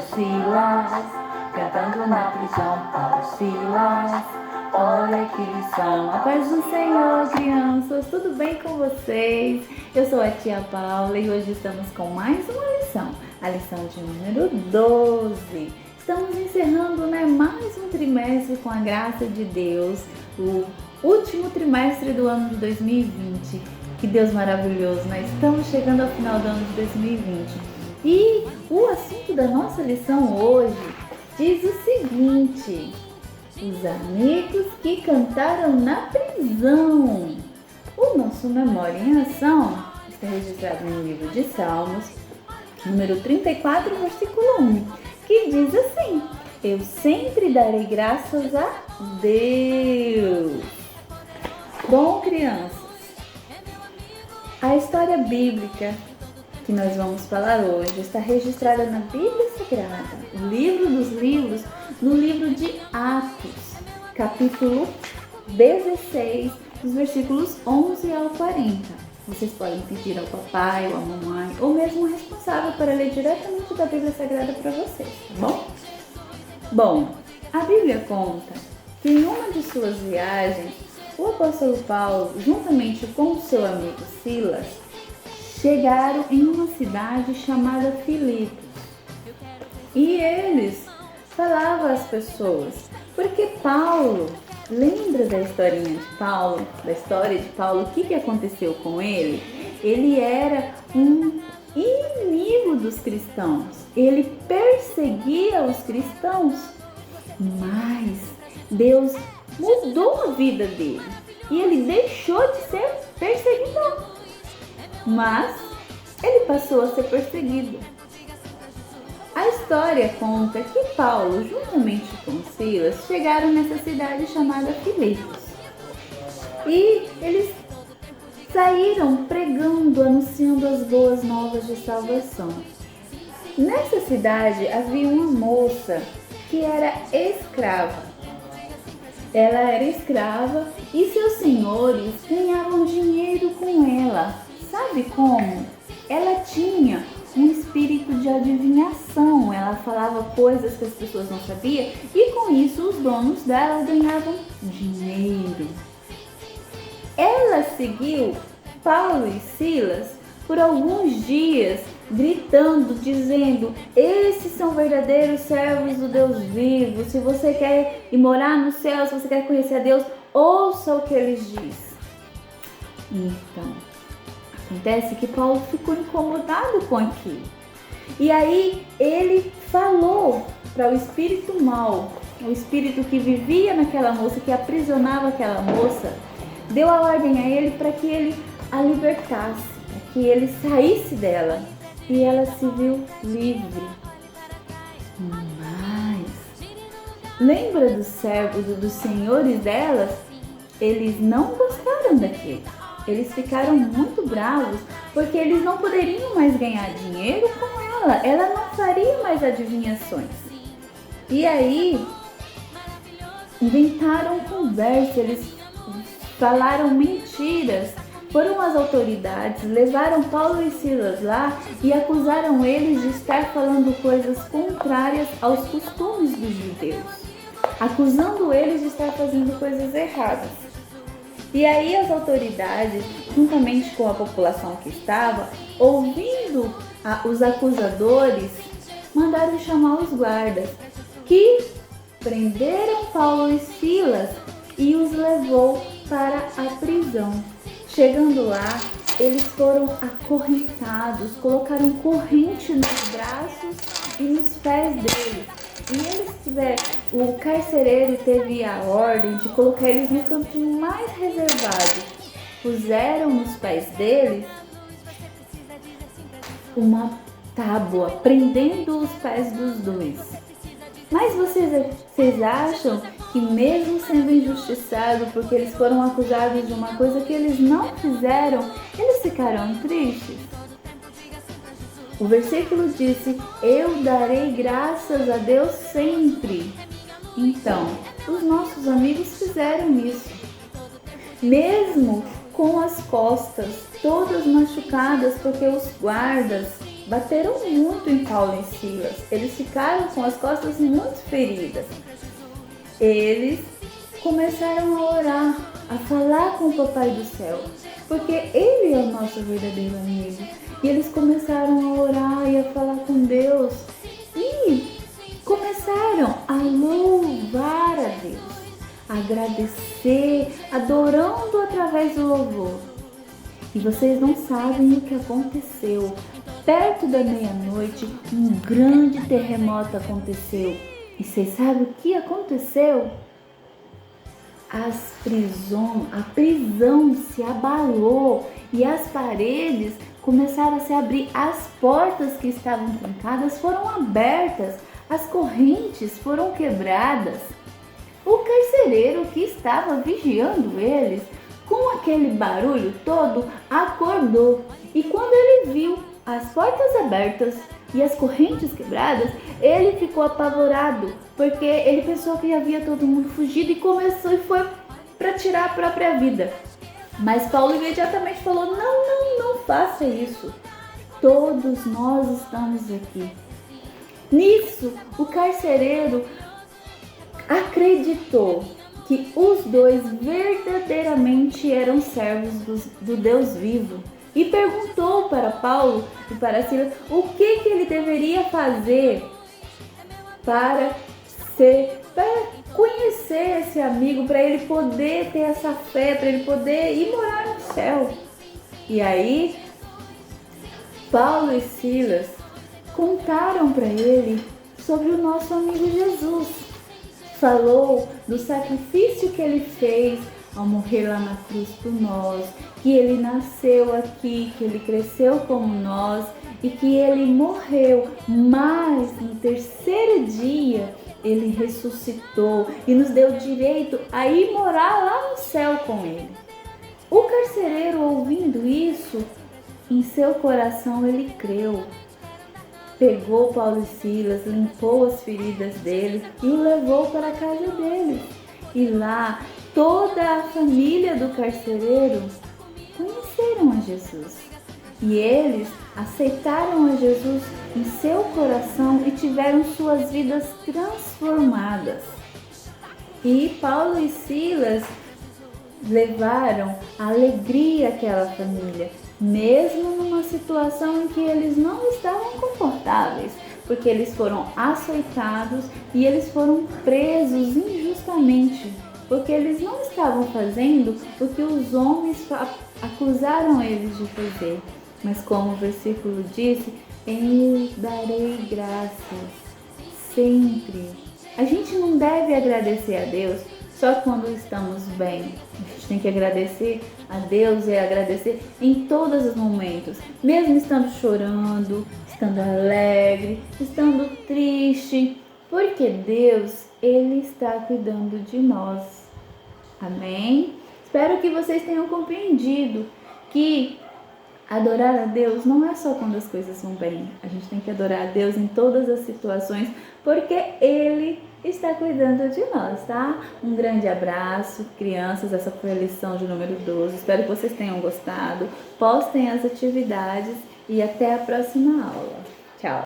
e Silas, cantando na prisão, Paulo e Silas, olha que lição. A paz do Senhor, crianças, tudo bem com vocês? Eu sou a tia Paula e hoje estamos com mais uma lição, a lição de número 12. Estamos encerrando, mais um trimestre com a graça de Deus, o último trimestre do ano de 2020. Que Deus maravilhoso, nós estamos chegando ao final do ano de 2020. E o assunto da nossa lição hoje diz o seguinte: os amigos que cantaram na prisão. O nosso Memória em Ação está registrado no livro de Salmos, número 34, versículo 1, que diz assim: eu sempre darei graças a Deus. Bom, crianças, a história bíblica que nós vamos falar hoje está registrada na Bíblia Sagrada, o livro dos livros, no livro de Atos, capítulo 16, dos versículos 11 ao 40. Vocês podem pedir ao papai ou à mamãe, ou mesmo o responsável para ler diretamente da Bíblia Sagrada para vocês, tá bom? Bom, a Bíblia conta que em uma de suas viagens, o apóstolo Paulo, juntamente com seu amigo Silas, chegaram em uma cidade chamada Filipos. E eles falavam às pessoas, porque Paulo, lembra da historinha de Paulo, da história de Paulo, o que aconteceu com ele? Ele era um inimigo dos cristãos, ele perseguia os cristãos, mas Deus mudou a vida dele e ele deixou de ser perseguidor, mas ele passou a ser perseguido. A história conta que Paulo, juntamente com Silas, chegaram nessa cidade chamada Filipos e eles saíram pregando, anunciando as boas novas de salvação. Nessa cidade havia uma moça que era escrava. Ela era escrava e seus senhores ganhavam dinheiro com ela. Sabe como? Ela tinha um espírito de adivinhação. Ela falava coisas que as pessoas não sabiam e com isso os donos dela ganhavam dinheiro. Ela seguiu Paulo e Silas por alguns dias, gritando, dizendo: esses são verdadeiros servos do Deus vivo. Se você quer ir morar no céu, se você quer conhecer a Deus, ouça o que eles dizem. Então, acontece que Paulo ficou incomodado com aquilo. E aí ele falou para o espírito mau, o espírito que vivia naquela moça, que aprisionava aquela moça, deu a ordem a ele para que ele a libertasse, para que ele saísse dela. E ela se viu livre. Mas lembra dos servos, dos senhores delas? Eles não gostaram daquilo. Eles ficaram muito bravos porque eles não poderiam mais ganhar dinheiro com ela. Ela não faria mais adivinhações. E aí inventaram conversa, eles falaram mentiras. Foram as autoridades, levaram Paulo e Silas lá e acusaram eles de estar falando coisas contrárias aos costumes dos judeus, acusando eles de estar fazendo coisas erradas. E aí as autoridades, juntamente com a população que estava, ouvindo os acusadores, mandaram chamar os guardas, que prenderam Paulo e Silas e os levou para a prisão. Chegando lá, eles foram acorrentados, colocaram corrente nos braços e nos pés deles. E o carcereiro teve a ordem de colocar eles no cantinho mais reservado. Puseram nos pés deles uma tábua, prendendo os pés dos dois. Mas vocês acham que mesmo sendo injustiçados porque eles foram acusados de uma coisa que eles não fizeram, eles ficaram tristes? O versículo disse: eu darei graças a Deus sempre. Então, os nossos amigos fizeram isso. Mesmo com as costas todas machucadas, porque os guardas bateram muito em Paulo e Silas. Eles ficaram com as costas muito feridas. Eles começaram a orar, a falar com o Papai do Céu, porque Ele é o nosso verdadeiro amigo. E eles começaram a orar e a falar com Deus e começaram a louvar a Deus, a agradecer, adorando através do louvor. E vocês não sabem o que aconteceu. Perto da meia-noite, um grande terremoto aconteceu. E vocês sabem o que aconteceu? A prisão se abalou e as paredes começaram a se abrir. As portas que estavam trancadas foram abertas, as correntes foram quebradas. O carcereiro que estava vigiando eles, com aquele barulho todo, acordou. E quando ele viu as portas abertas e as correntes quebradas, ele ficou apavorado, porque ele pensou que havia todo mundo fugido e foi para tirar a própria vida. Mas Paulo imediatamente falou: não faça isso. Todos nós estamos aqui. Nisso, o carcereiro acreditou que os dois verdadeiramente eram servos do Deus vivo e perguntou para Paulo e para Silas o que ele deveria fazer para conhecer esse amigo, para ele poder ter essa fé, para ele poder ir morar no céu. E aí, Paulo e Silas contaram para ele sobre o nosso amigo Jesus. Falou do sacrifício que ele fez ao morrer lá na cruz por nós, que ele nasceu aqui, que ele cresceu como nós e que ele morreu, mas no terceiro dia ele ressuscitou e nos deu direito a ir morar lá no céu com ele. O carcereiro, ouvindo isso, em seu coração ele creu. Pegou Paulo e Silas, limpou as feridas dele e o levou para a casa dele. E lá, toda a família do carcereiro conheceram a Jesus. E eles aceitaram a Jesus em seu coração e tiveram suas vidas transformadas. E Paulo e Silas levaram a alegria àquela família, mesmo numa situação em que eles não estavam confortáveis, porque eles foram açoitados e eles foram presos injustamente, porque eles não estavam fazendo o que os homens acusaram eles de fazer. Mas como o versículo disse, eu darei graças sempre. A gente não deve agradecer a Deus só quando estamos bem. A gente tem que agradecer a Deus e agradecer em todos os momentos, mesmo estando chorando, estando alegre, estando triste, porque Deus, Ele está cuidando de nós. Amém? Espero que vocês tenham compreendido que adorar a Deus não é só quando as coisas vão bem. A gente tem que adorar a Deus em todas as situações, porque Ele está cuidando de nós, tá? Um grande abraço, crianças. Essa foi a lição de número 12. Espero que vocês tenham gostado. Postem as atividades e até a próxima aula. Tchau!